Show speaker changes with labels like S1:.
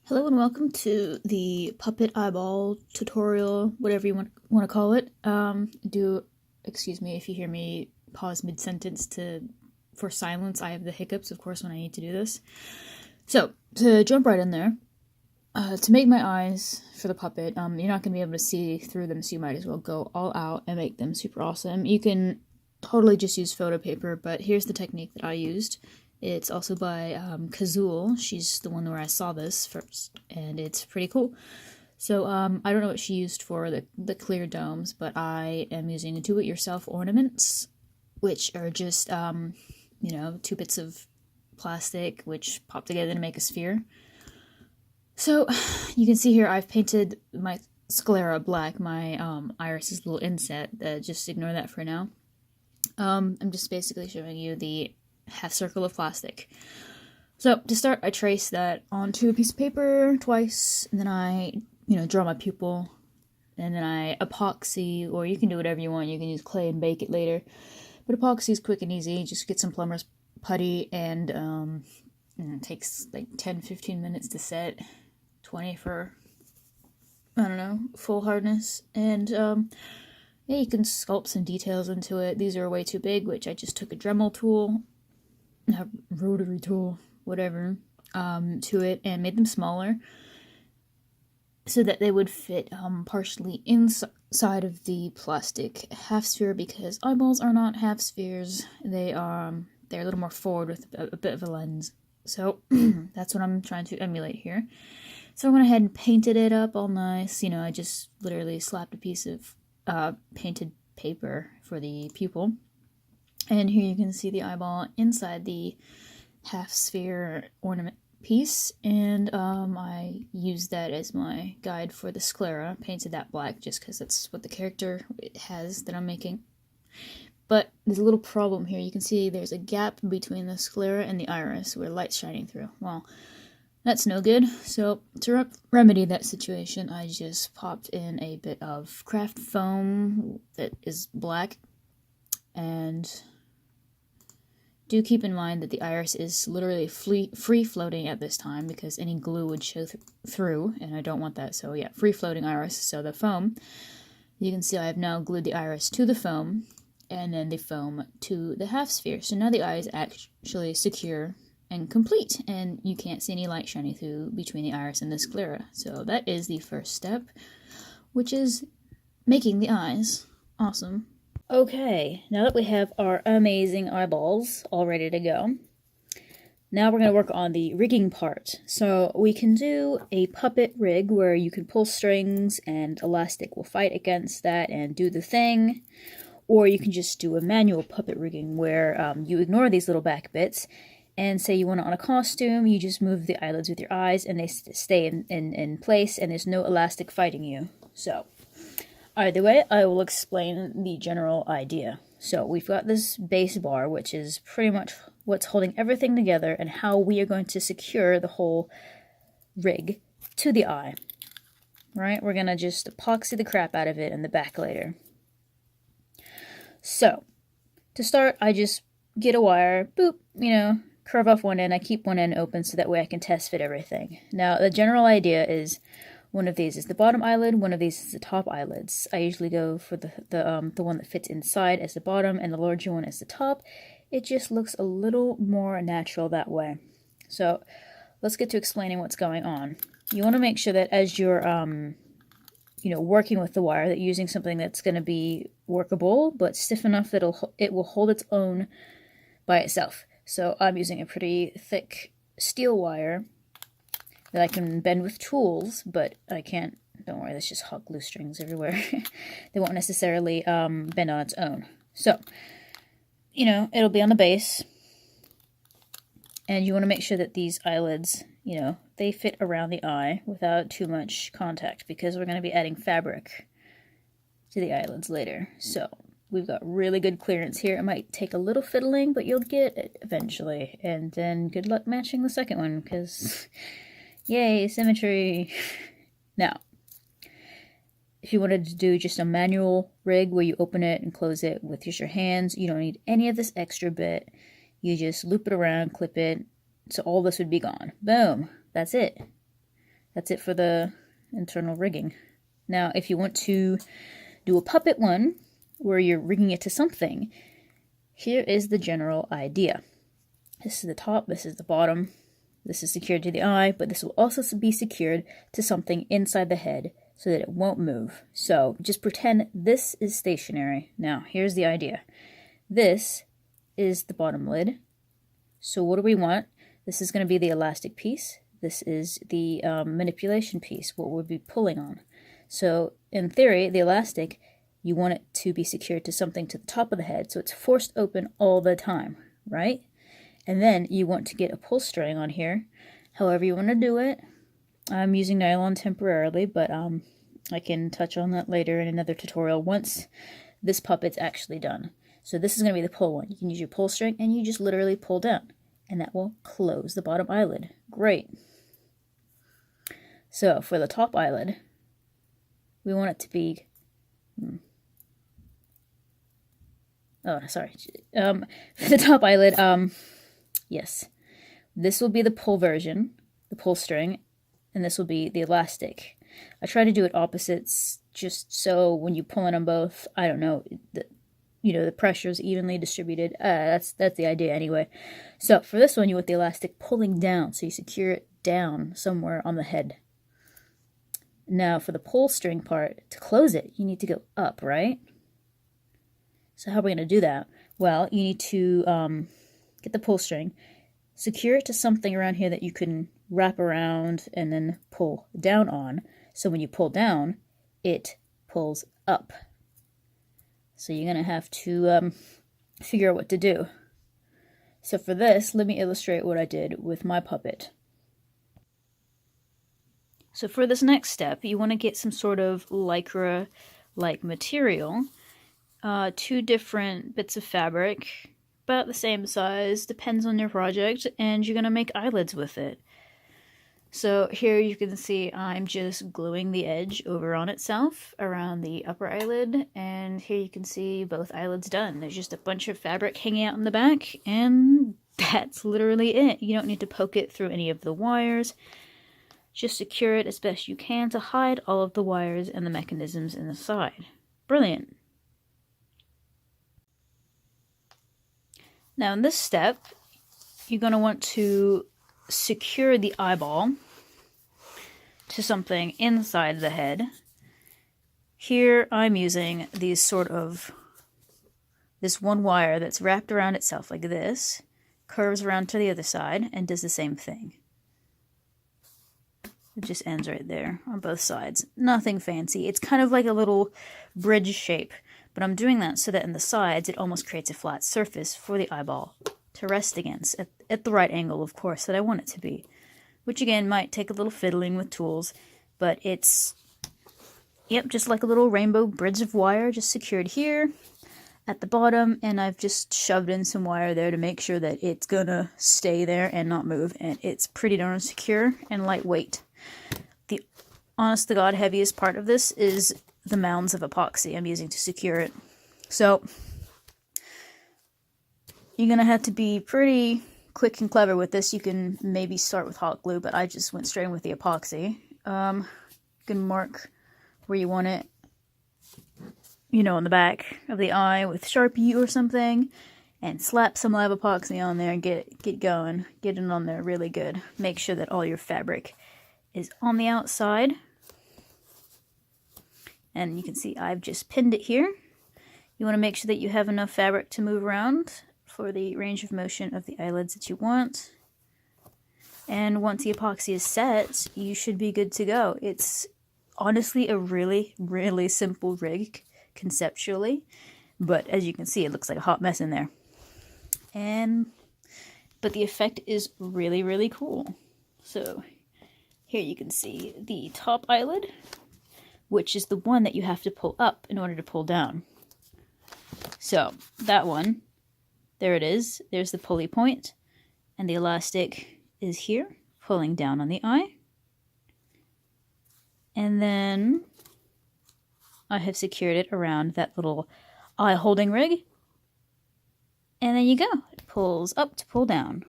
S1: Hello and welcome to the puppet eyeball tutorial, whatever you want to call it. Excuse me if you hear me pause mid-sentence for silence. I have the hiccups, of course, when I need to do this. So, to jump right in there, to make my eyes for the puppet, you're not going to be able to see through them, so you might as well go all out and make them super awesome. You can totally just use photo paper, but here's the technique that I used. It's also by Kazul. She's the one where I saw this first, and it's pretty cool. So I don't know what she used for the clear domes, but I am using do-it-yourself ornaments, which are just, two bits of plastic which pop together to make a sphere. So you can see here I've painted my sclera black, my iris's little inset. Just ignore that for now. I'm just basically showing you the half circle of plastic. So to start, I trace that onto a piece of paper twice, and then I, draw my pupil, and then I epoxy, or you can do whatever you want. You can use clay and bake it later, but epoxy is quick and easy. Just get some plumber's putty, and it takes like 10-15 minutes to set, 20 for, I don't know, full hardness, and yeah, you can sculpt some details into it. These are way too big, which I just took a Dremel tool, a rotary tool, whatever, to it and made them smaller so that they would fit partially inside of the plastic half sphere, because eyeballs are not half spheres. They're a little more forward with a bit of a lens. So that's what I'm trying to emulate here. So I went ahead and painted it up all nice. I just literally slapped a piece of painted paper for the pupil. And here you can see the eyeball inside the half sphere ornament piece, and I used that as my guide for the sclera. Painted that black just because that's what the character has that I'm making. But there's a little problem here. You can see there's a gap between the sclera and the iris where light's shining through. Well, that's no good. So to remedy that situation, I just popped in a bit of craft foam that is black, and do keep in mind that the iris is literally free-floating at this time, because any glue would show through, and I don't want that. So yeah, free-floating iris. So the foam, you can see I have now glued the iris to the foam, and then the foam to the half sphere. So now the eye is actually secure and complete, and you can't see any light shining through between the iris and the sclera. So that is the first step, which is making the eyes. Awesome. Okay, now that we have our amazing eyeballs all ready to go, now we're going to work on the rigging part. So we can do a puppet rig where you can pull strings and elastic will fight against that and do the thing. Or you can just do a manual puppet rigging where you ignore these little back bits, and say you want it on a costume, you just move the eyelids with your eyes and they stay in place, and there's no elastic fighting you. So either way, I will explain the general idea. So we've got this base bar, which is pretty much what's holding everything together and how we are going to secure the whole rig to the eye. Right? We're going to just epoxy the crap out of it in the back later. So, to start, I just get a wire, boop, curve off one end. I keep one end open so that way I can test fit everything. Now, the general idea is one of these is the bottom eyelid, one of these is the top eyelids. I usually go for the one that fits inside as the bottom and the larger one as the top. It just looks a little more natural that way. So let's get to explaining what's going on. You want to make sure that as you're working with the wire, that you're using something that's going to be workable but stiff enough that it will hold its own by itself. So I'm using a pretty thick steel wire that I can bend with tools, but I can't, don't worry, that's just hot glue strings everywhere. They won't necessarily bend on its own. So, it'll be on the base, and you want to make sure that these eyelids, they fit around the eye without too much contact, because we're going to be adding fabric to the eyelids later. So we've got really good clearance here. It might take a little fiddling, but you'll get it eventually. And then good luck matching the second one, because yay, symmetry. Now, if you wanted to do just a manual rig where you open it and close it with just your hands, you don't need any of this extra bit. You just loop it around, clip it, so all this would be gone. Boom, that's it. That's it for the internal rigging. Now, if you want to do a puppet one, where you're rigging it to something, here is the general idea. This is the top, this is the bottom, this is secured to the eye, but this will also be secured to something inside the head so that it won't move. So just pretend this is stationary. Now, here's the idea. This is the bottom lid. So what do we want? This is going to be the elastic piece. This is the manipulation piece, what we'll be pulling on. So in theory, the elastic, you want it to be secured to something to the top of the head, so it's forced open all the time, right? And then you want to get a pull string on here, however you want to do it. I'm using nylon temporarily, but I can touch on that later in another tutorial once this puppet's actually done. So this is going to be the pull one. You can use your pull string and you just literally pull down, and that will close the bottom eyelid. Great. So for the top eyelid, we want it to be... Oh, sorry. For the top eyelid, yes. This will be the pull version, the pull string, and this will be the elastic. I try to do it opposites just so when you pull in them both, I don't know, the pressure is evenly distributed. That's the idea anyway. So for this one, you want the elastic pulling down, so you secure it down somewhere on the head. Now for the pull string part, to close it, you need to go up, right? So how are we going to do that? Well, you need to get the pull string, secure it to something around here that you can wrap around and then pull down on. So when you pull down, it pulls up. So you're going to have to figure out what to do. So for this, let me illustrate what I did with my puppet. So for this next step, you want to get some sort of lycra-like material. 2 different bits of fabric, about the same size, depends on your project, and you're going to make eyelids with it. So here you can see I'm just gluing the edge over on itself around the upper eyelid, and here you can see both eyelids done. There's just a bunch of fabric hanging out in the back, and that's literally it. You don't need to poke it through any of the wires. Just secure it as best you can to hide all of the wires and the mechanisms in the side. Brilliant. Now in this step, you're going to want to secure the eyeball to something inside the head. Here I'm using this one wire that's wrapped around itself like this, curves around to the other side, and does the same thing. It just ends right there on both sides. Nothing fancy. It's kind of like a little bridge shape, but I'm doing that so that in the sides it almost creates a flat surface for the eyeball to rest against, at the right angle, of course, that I want it to be. Which again might take a little fiddling with tools, but it's, yep, just like a little rainbow bridge of wire just secured here at the bottom, and I've just shoved in some wire there to make sure that it's gonna stay there and not move, and it's pretty darn secure and lightweight. The honest to God heaviest part of this is the mounds of epoxy I'm using to secure it. So you're gonna have to be pretty quick and clever with this. You can maybe start with hot glue, but I just went straight in with the epoxy. You can mark where you want it, on the back of the eye with Sharpie or something, and slap some live epoxy on there and get going. Get it on there really good. Make sure that all your fabric is on the outside. And you can see I've just pinned it here. You want to make sure that you have enough fabric to move around for the range of motion of the eyelids that you want. And once the epoxy is set, you should be good to go. It's honestly a really, really simple rig conceptually, but as you can see, it looks like a hot mess in there. But the effect is really, really cool. So here you can see the top eyelid, which is the one that you have to pull up in order to pull down. So that one, there it is. There's the pulley point, and the elastic is here, pulling down on the eye. And then I have secured it around that little eye holding rig. And there you go. It pulls up to pull down.